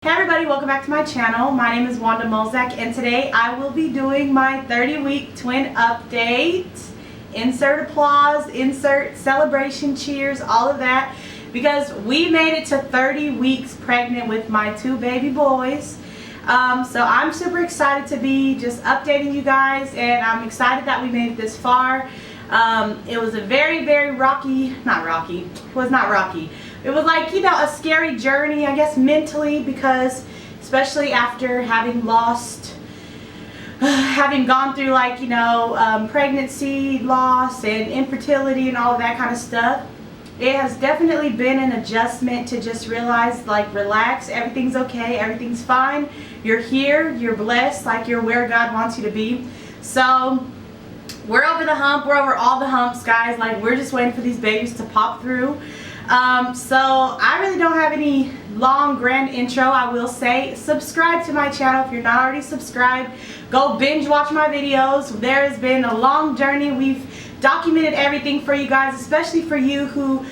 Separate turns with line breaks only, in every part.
Hey everybody, welcome back to my channel. My name is Wanda Molzak and today I will be doing my 30-week twin update. Insert applause, insert celebration cheers, all of that, because we made it to 30 weeks pregnant with my two baby boys. So I'm super excited to be just updating you guys, and I'm excited that we made it this far. It was a very rocky, it was like, you know, a scary journey, I guess, mentally, because especially after having lost, having gone through, like, you know, pregnancy loss and infertility and all of that kind of stuff, it has definitely been an adjustment to just realize, like, relax, everything's okay, everything's fine, you're here, you're blessed, like, you're where God wants you to be. So we're over the hump, we're over all the humps, guys. Like, we're just waiting for these babies to pop through. So I really don't have any long grand intro. I will say subscribe to my channel if you're not already subscribed. Go binge watch my videos. There has been a long journey. We've documented everything for you guys, especially for you who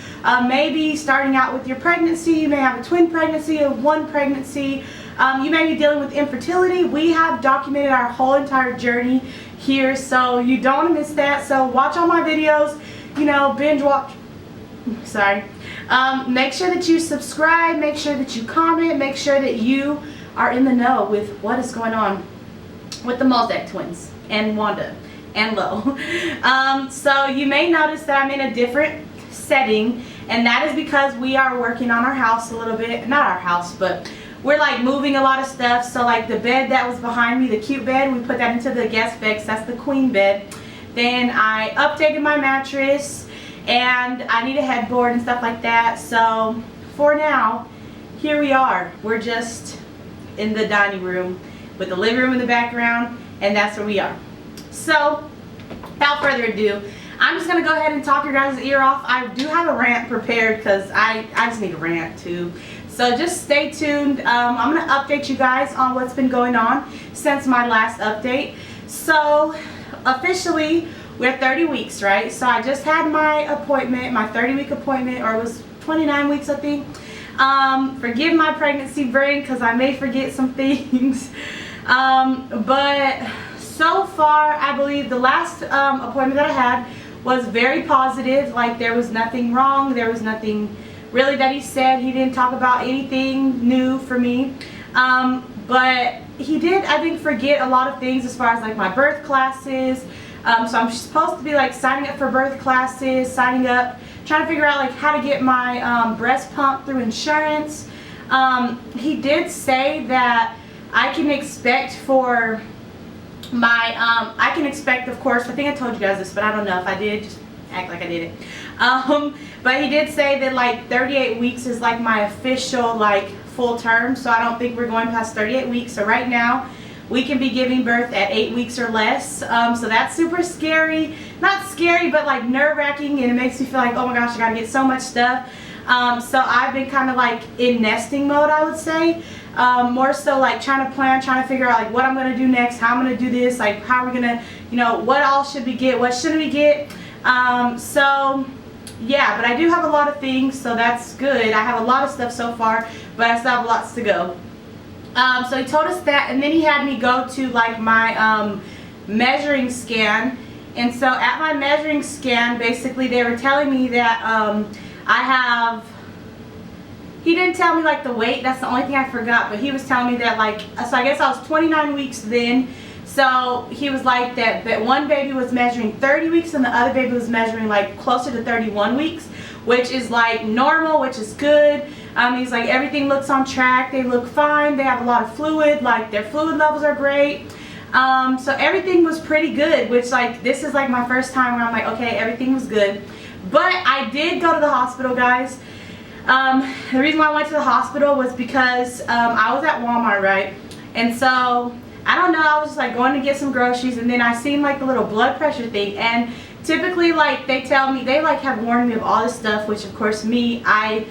may be starting out with your pregnancy. You may have a twin pregnancy or one pregnancy. You may be dealing with infertility. We have documented our whole entire journey here, so you don't want to miss that. So watch all my videos, you know, binge watch. Sorry. Make sure that you subscribe, make sure that you comment, make sure that you are in the know with what is going on with the Molzak twins and Wanda and Lo. So you may notice that I'm in a different setting, and that is because we are working on our house a little bit. Not our house, but we're like moving a lot of stuff. So like the bed that was behind me, the cute bed, we put that into the guest bed, 'cause that's the queen bed. Then I updated my mattress, and I need a headboard and stuff like that. So for now, here we are. We're just in the dining room with the living room in the background, and that's where we are. So without further ado, I'm just gonna go ahead and talk your guys' ear off. I do have a rant prepared because I just need a rant too. So just stay tuned. I'm gonna update you guys on what's been going on since my last update. So officially, we're 30 weeks, right? So I just had my appointment, my 30-week appointment, or it was 29 weeks, I think. Forgive my pregnancy brain because I may forget some things. But so far, I believe the last appointment that I had was very positive. Like, there was nothing wrong. There was nothing really that he said. He didn't talk about anything new for me. But he did, I think, forget a lot of things as far as like my birth classes. So I'm supposed to be like signing up for birth classes, signing up, trying to figure out like how to get my breast pump through insurance. He did say that I can expect for my, I can expect, of course, I think I told you guys this, but I don't know if I did, just act like I did it. But he did say that like 38 weeks is like my official like full term, so I don't think we're going past 38 weeks. So right now, we can be giving birth at 8 weeks or less. So that's super scary. Not scary, but like nerve-wracking, and it makes me feel like, oh my gosh, I gotta get so much stuff. So I've been kind of like in nesting mode, I would say. More so like trying to plan, trying to figure out like what I'm gonna do next, how I'm gonna do this, like how are we gonna, you know, what all should we get, what shouldn't we get. So yeah, but I do have a lot of things, so that's good. I have a lot of stuff so far, but I still have lots to go. So he told us that, and then he had me go to like my measuring scan. And so at my measuring scan, basically they were telling me that I have, he didn't tell me like the weight, that's the only thing I forgot, but he was telling me that like, so I guess I was 29 weeks then. So he was like that one baby was measuring 30 weeks and the other baby was measuring like closer to 31 weeks, which is like normal, which is good. He's like, everything looks on track, they look fine, they have a lot of fluid, like their fluid levels are great. So everything was pretty good, which like, this is like my first time where I'm like, okay, everything was good. But I did go to the hospital, guys. The reason why I went to the hospital was because I was at Walmart, right? And so, I don't know, I was just like going to get some groceries, and then I seen like the little blood pressure thing, and typically like they tell me, they like have warned me of all this stuff, which of course me, I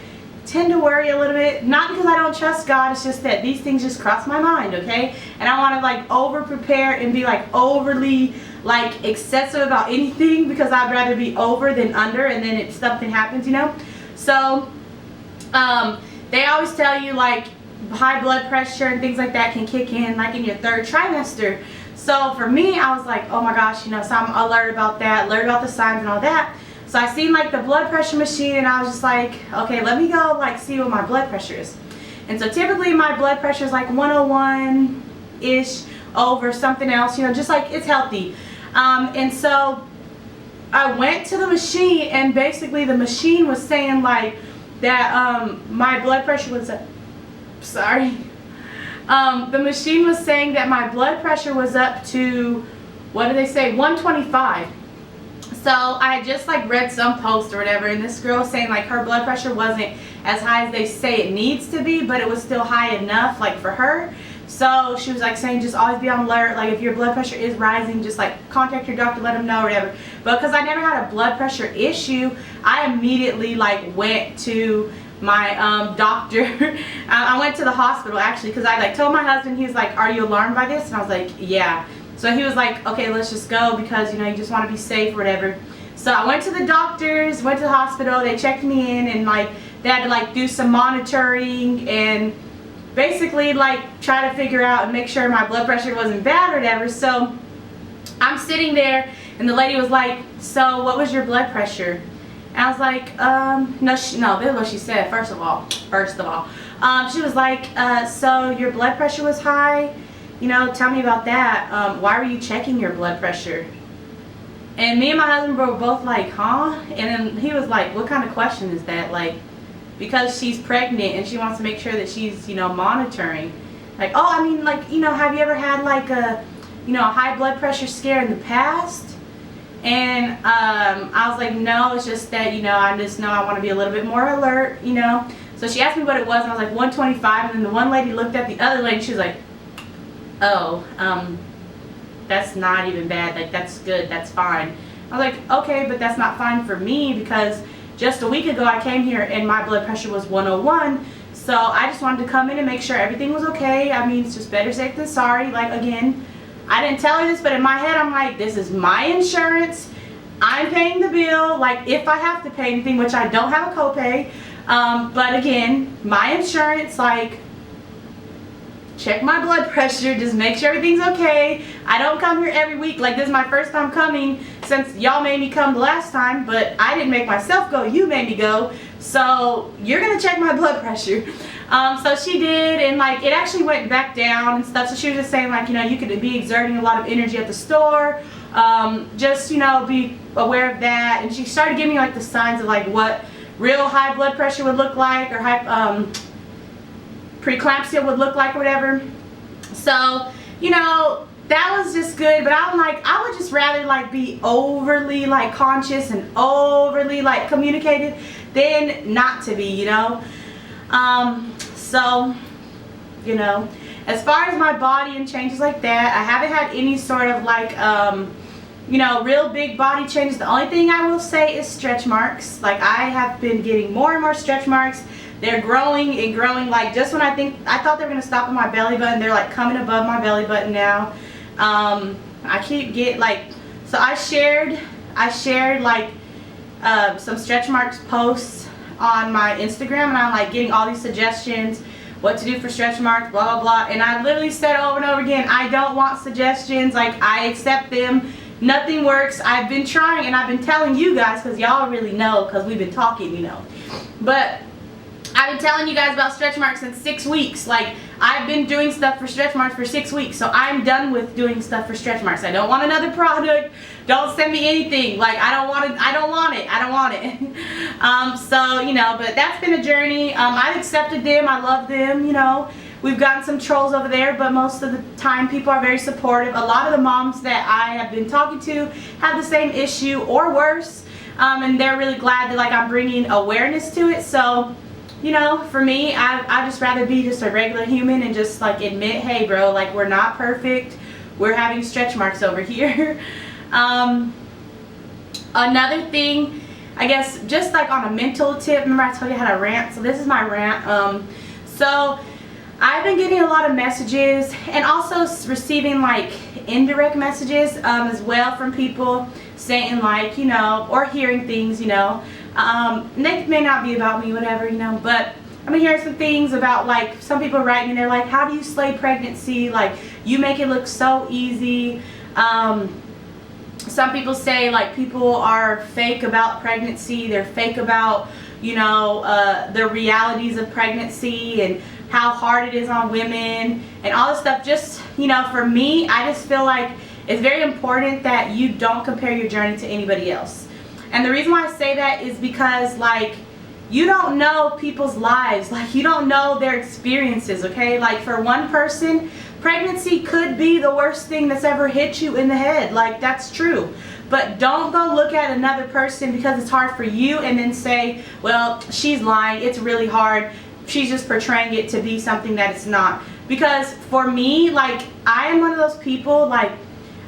tend to worry a little bit, not because I don't trust God, it's just that these things just cross my mind, okay? And I want to like over prepare and be like overly like excessive about anything, because I'd rather be over than under, and then if something happens, you know? So they always tell you like high blood pressure and things like that can kick in like in your 3rd trimester. So for me, I was like, oh my gosh, you know, so I'm alert about that, alert about the signs and all that. So I seen like the blood pressure machine, and I was just like, okay, let me go like see what my blood pressure is. And so typically my blood pressure is like 101-ish over something else, you know, just like it's healthy. And so I went to the machine, and basically the machine was saying like that my blood pressure was, sorry. The machine was saying that my blood pressure was up to, what did they say, 125. So I had just like read some post or whatever, and this girl was saying like her blood pressure wasn't as high as they say it needs to be, but it was still high enough like for her. So she was like saying just always be on alert, like if your blood pressure is rising, just like contact your doctor, let them know or whatever. But because I never had a blood pressure issue, I immediately like went to my doctor. I went to the hospital actually, because I like told my husband, he was like, are you alarmed by this? And I was like, yeah. So he was like, okay, let's just go, because you know you just want to be safe or whatever. So I went to the doctors, went to the hospital, they checked me in, and like they had to like do some monitoring and basically like try to figure out and make sure my blood pressure wasn't bad or whatever. So I'm sitting there, and the lady was like, so what was your blood pressure? And I was like, no, this is what she said, first of all. She was like, so your blood pressure was high? You know, tell me about that. Why were you checking your blood pressure? And me and my husband were both like, huh? And then he was like, what kind of question is that? Like, because she's pregnant and she wants to make sure that she's, you know, monitoring. Like, oh, I mean, like, you know, have you ever had like a, you know, a high blood pressure scare in the past? And I was like, no, it's just that, you know, I just know I want to be a little bit more alert, you know. So she asked me what it was, and I was like 125, and then the one lady looked at the other lady, and she was like, oh, that's not even bad, like that's good, that's fine. I was like, okay, but that's not fine for me, because just a week ago I came here and my blood pressure was 101, so I just wanted to come in and make sure everything was okay. I mean, it's just better safe than sorry. Like, again, I didn't tell her this, but in my head I'm like, this is my insurance, I'm paying the bill, like if I have to pay anything, which I don't have a copay, but again, my insurance, like, check my blood pressure, just make sure everything's okay. I don't come here every week, like this is my first time coming since y'all made me come the last time, but I didn't make myself go, you made me go, so you're gonna check my blood pressure. So she did, and like it actually went back down and stuff. So she was just saying like, you know, you could be exerting a lot of energy at the store, just, you know, be aware of that. And she started giving me like the signs of like what real high blood pressure would look like, or preeclampsia would look like or whatever. So, you know, that was just good, but I'm like, I would just rather like be overly like conscious and overly like communicated than not to be, you know. So, you know, as far as my body and changes like that, I haven't had any sort of like, you know, real big body changes. The only thing I will say is stretch marks. Like, I have been getting more and more stretch marks. They're growing and growing. Like, just when I thought they were going to stop at my belly button, they're like coming above my belly button now. I keep getting like, so I shared like some stretch marks posts on my Instagram, and I'm like getting all these suggestions what to do for stretch marks, blah blah blah, and I literally said over and over again, I don't want suggestions, like I accept them, nothing works. I've been trying, and I've been telling you guys, because y'all really know, because we've been talking, you know, but I've been telling you guys about stretch marks in 6 weeks. Like, I've been doing stuff for stretch marks for 6 weeks, so I'm done with doing stuff for stretch marks. I don't want another product. Don't send me anything. Like, I don't want it. So, you know, but that's been a journey. I've accepted them. I love them, you know. We've gotten some trolls over there, but most of the time people are very supportive. A lot of the moms that I have been talking to have the same issue or worse, and they're really glad that, like, I'm bringing awareness to it. So, you know, for me, I'd just rather be just a regular human and just like admit, hey bro, like we're not perfect. We're having stretch marks over here. Another thing, I guess, just like on a mental tip, remember I told you how to rant? So this is my rant. So I've been getting a lot of messages, and also receiving like indirect messages as well from people saying like, you know, or hearing things, you know, they may not be about me, whatever, you know, but I've been hearing some things about, like, some people writing and they're like, how do you slay pregnancy? Like, you make it look so easy. Some people say, like, people are fake about pregnancy. They're fake about, you know, the realities of pregnancy and how hard it is on women and all this stuff. Just, you know, for me, I just feel like it's very important that you don't compare your journey to anybody else. And the reason why I say that is because, like, you don't know people's lives. Like, you don't know their experiences, okay? Like, for one person, pregnancy could be the worst thing that's ever hit you in the head. Like, that's true. But don't go look at another person because it's hard for you and then say, well, she's lying, it's really hard, she's just portraying it to be something that it's not. Because for me, like, I am one of those people, like,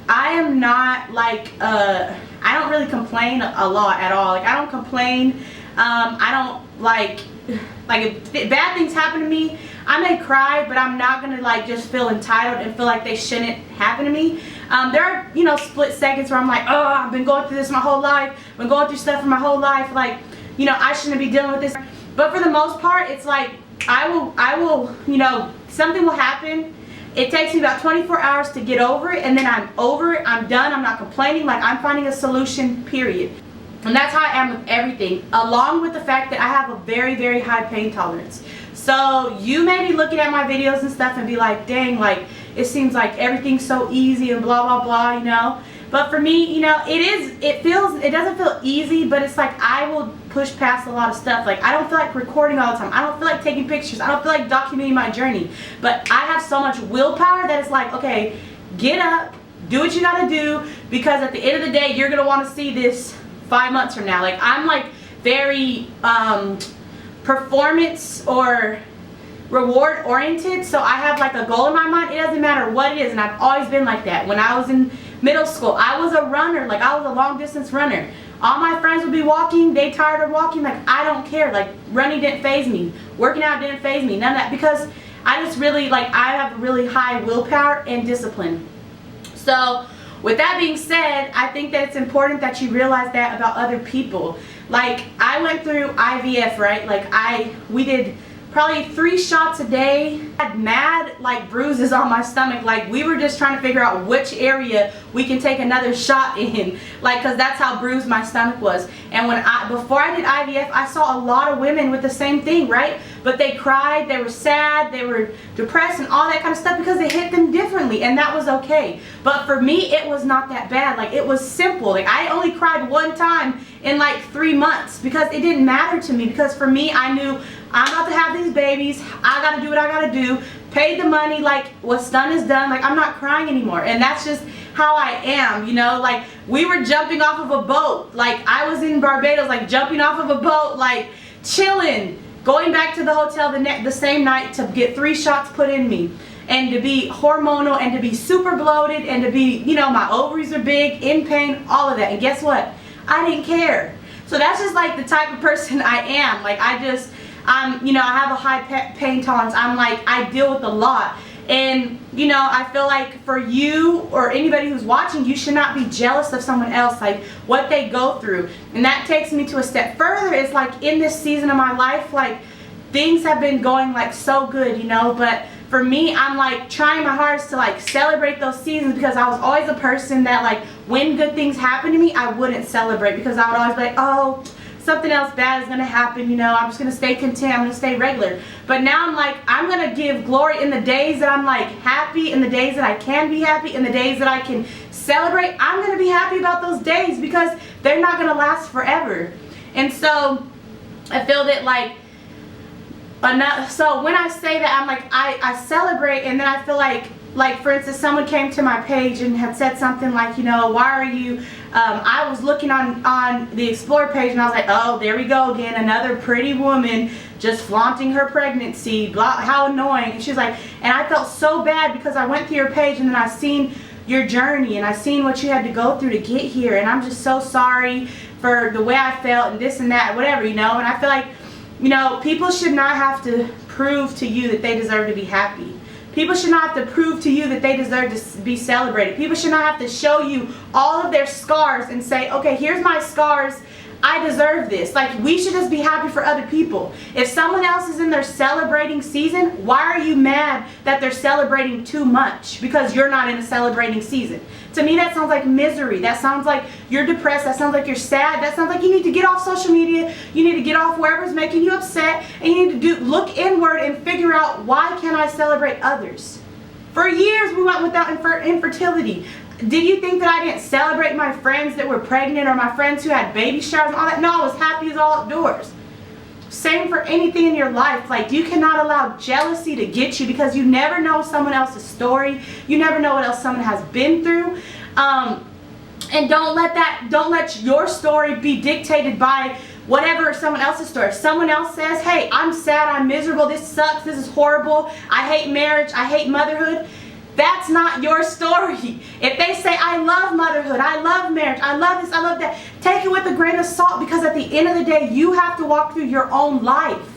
I am not, like, I don't really complain a lot at all. Like, I don't complain. I don't, like if bad things happen to me, I may cry, but I'm not going to, like, just feel entitled and feel like they shouldn't happen to me. There are, you know, split seconds where I'm like, oh, I've been going through this my whole life. I've been going through stuff for my whole life. Like, you know, I shouldn't be dealing with this. But for the most part, it's like, I will, you know, something will happen. It takes me about 24 hours to get over it, and then I'm over it. I'm done. I'm not complaining. Like, I'm finding a solution, period. And that's how I am with everything, along with the fact that I have a very, very high pain tolerance. So you may be looking at my videos and stuff and be like, dang, like, it seems like everything's so easy and blah, blah, blah, you know. But for me, you know, it doesn't feel easy, but it's like I will push past a lot of stuff. Like, I don't feel like recording all the time. I don't feel like taking pictures. I don't feel like documenting my journey. But I have so much willpower that it's like, okay, get up, do what you gotta do, because at the end of the day, you're gonna wanna see this 5 months from now. Like, I'm, like, very performance or reward oriented, so I have, like, a goal in my mind. It doesn't matter what it is, and I've always been like that. When I was in middle school, I was a runner. Like, I was a long distance runner. All my friends would be walking, they tired of walking. Like, I don't care. Like, running didn't faze me, working out didn't faze me, none of that, because I just really, like, I have really high willpower and discipline. So with that being said, I think that it's important that you realize that about other people. Like, I went through IVF, right? Like, we did probably 3 shots a day. I had mad, like, bruises on my stomach. Like, we were just trying to figure out which area we can take another shot in. Like, because that's how bruised my stomach was. And before I did IVF, I saw a lot of women with the same thing, right? But they cried, they were sad, they were depressed and all that kind of stuff because it hit them differently, and that was okay. But for me, it was not that bad. Like, it was simple. Like, I only cried 1 time in, like, 3 months because it didn't matter to me. Because for me, I knew I'm about to have these babies. I gotta do what I gotta do. Paid the money. Like, what's done is done. Like, I'm not crying anymore. And that's just how I am, you know. Like, we were jumping off of a boat. Like, I was in Barbados, like, jumping off of a boat, like, chilling. Going back to the hotel the same night to get 3 shots put in me. And to be hormonal and to be super bloated and to be, you know, my ovaries are big, in pain, all of that. And guess what? I didn't care. So that's just, like, the type of person I am. Like, you know, I have a high pain tolerance. I'm like, I deal with a lot. And, you know, I feel like for you or anybody who's watching, you should not be jealous of someone else, like, what they go through. And that takes me to a step further. It's like, in this season of my life, like, things have been going, like, so good, you know. But for me, I'm, like, trying my hardest to, like, celebrate those seasons, because I was always a person that, like, when good things happen to me, I wouldn't celebrate, because I would always be like, oh, something else bad is going to happen, you know, I'm just going to stay content, I'm going to stay regular. But now I'm like, I'm going to give glory in the days that I'm, like, happy, in the days that I can be happy, in the days that I can celebrate. I'm going to be happy about those days, because they're not going to last forever. And so I feel that, like, so when I say that, I'm like, I celebrate, and then I feel like, for instance, someone came to my page and had said something like, you know, why are you, I was looking on the Explore page, and I was like, oh, there we go again, another pretty woman just flaunting her pregnancy, blah, how annoying. And she's like, and I felt so bad because I went to your page and then I seen your journey and I seen what you had to go through to get here, and I'm just so sorry for the way I felt and this and that, whatever, you know. And I feel like, you know, people should not have to prove to you that they deserve to be happy. People should not have to prove to you that they deserve to be celebrated. People should not have to show you all of their scars and say, okay, here's my scars. I deserve this. Like, we should just be happy for other people. If someone else is in their celebrating season, why are you mad that they're celebrating too much because you're not in a celebrating season? To me, that sounds like misery. That sounds like you're depressed. That sounds like you're sad. That sounds like you need to get off social media. You need to get off wherever's making you upset, and you need to look inward and figure out, why can't I celebrate others? For years, we went without infertility. Did you think that I didn't celebrate my friends that were pregnant or my friends who had baby showers and all that? No, I was happy as all outdoors. Same for anything in your life. Like, you cannot allow jealousy to get you, because you never know someone else's story. You never know what else someone has been through. And don't let your story be dictated by whatever someone else's story. If someone else says, hey, I'm sad, I'm miserable, this sucks, this is horrible, I hate marriage, I hate motherhood, that's not your story. If they say, I love motherhood, I love marriage, I love this, I love that, take it with a grain of salt, because at the end of the day, you have to walk through your own life,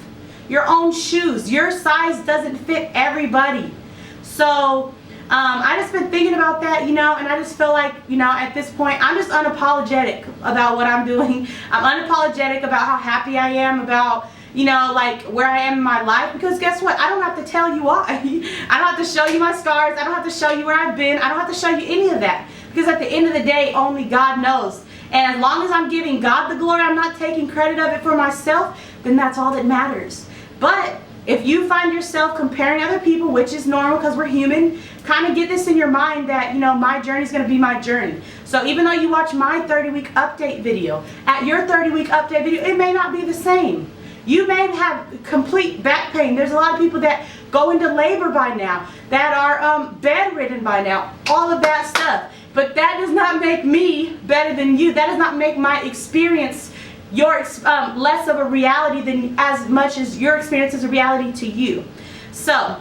your own shoes. Your size doesn't fit everybody. So I just been thinking about that, and I just feel like, at this point, I'm just unapologetic about what I'm doing. I'm unapologetic about how happy I am, about, like, where I am in my life, because guess what? I don't have to tell you why. I don't have to show you my scars. I don't have to show you where I've been. I don't have to show you any of that, because at the end of the day, only God knows. And as long as I'm giving God the glory, I'm not taking credit of it for myself, then that's all that matters. But if you find yourself comparing other people, which is normal because we're human, kind of get this in your mind that, my journey is going to be my journey. So even though you watch my 30-week update video, at your 30-week update video, it may not be the same. You may have complete back pain. There's a lot of people that go into labor by now, that are bedridden by now, all of that stuff. But that does not make me better than you. That does not make my experience less of a reality than as much as your experience is a reality to you. So,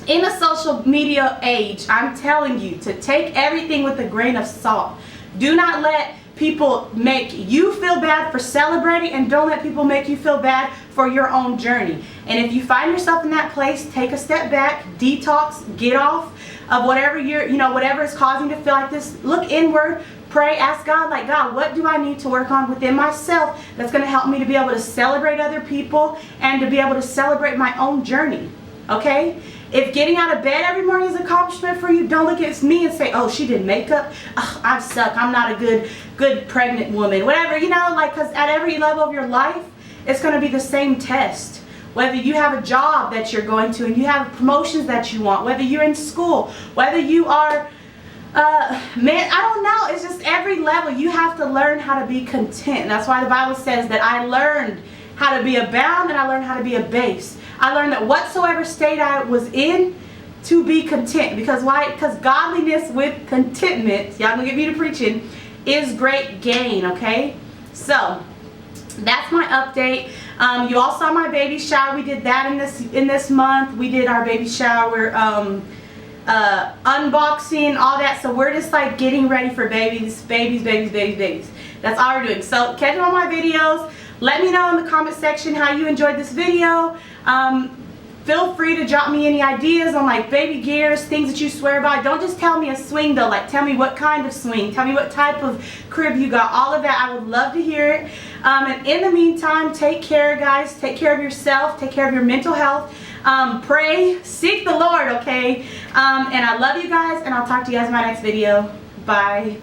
in a social media age, I'm telling you to take everything with a grain of salt. Do not let people make you feel bad for celebrating, and don't let people make you feel bad for your own journey. And if you find yourself in that place, take a step back, detox, get off of whatever whatever is causing you to feel like this. Look inward, pray, ask God, like, God, what do I need to work on within myself that's going to help me to be able to celebrate other people and to be able to celebrate my own journey, okay? If getting out of bed every morning is an accomplishment for you, don't look at me and say, oh, she did makeup. Ugh, I suck. I'm not a good pregnant woman. Whatever, because at every level of your life, it's going to be the same test. Whether you have a job that you're going to and you have promotions that you want, whether you're in school, whether you are, man, I don't know. It's just every level you have to learn how to be content. And that's why the Bible says that I learned how to be abound and I learned how to be abased. I learned that whatsoever state I was in, to be content. Because why? Because godliness with contentment, y'all gonna get me to preaching, is great gain, okay? So, that's my update. You all saw my baby shower. We did that in this month. We did our baby shower unboxing, all that. So we're just like getting ready for babies. That's all we're doing. So catch up on my videos. Let me know in the comment section how you enjoyed this video. Feel free to drop me any ideas on like baby gears, things that you swear by. Don't just tell me a swing though, like tell me what kind of swing, tell me what type of crib you got, all of that. I would love to hear it. And in the meantime, take care, guys. Take care of yourself, take care of your mental health. Pray, seek the Lord, okay? And I love you guys, and I'll talk to you guys in my next video. Bye.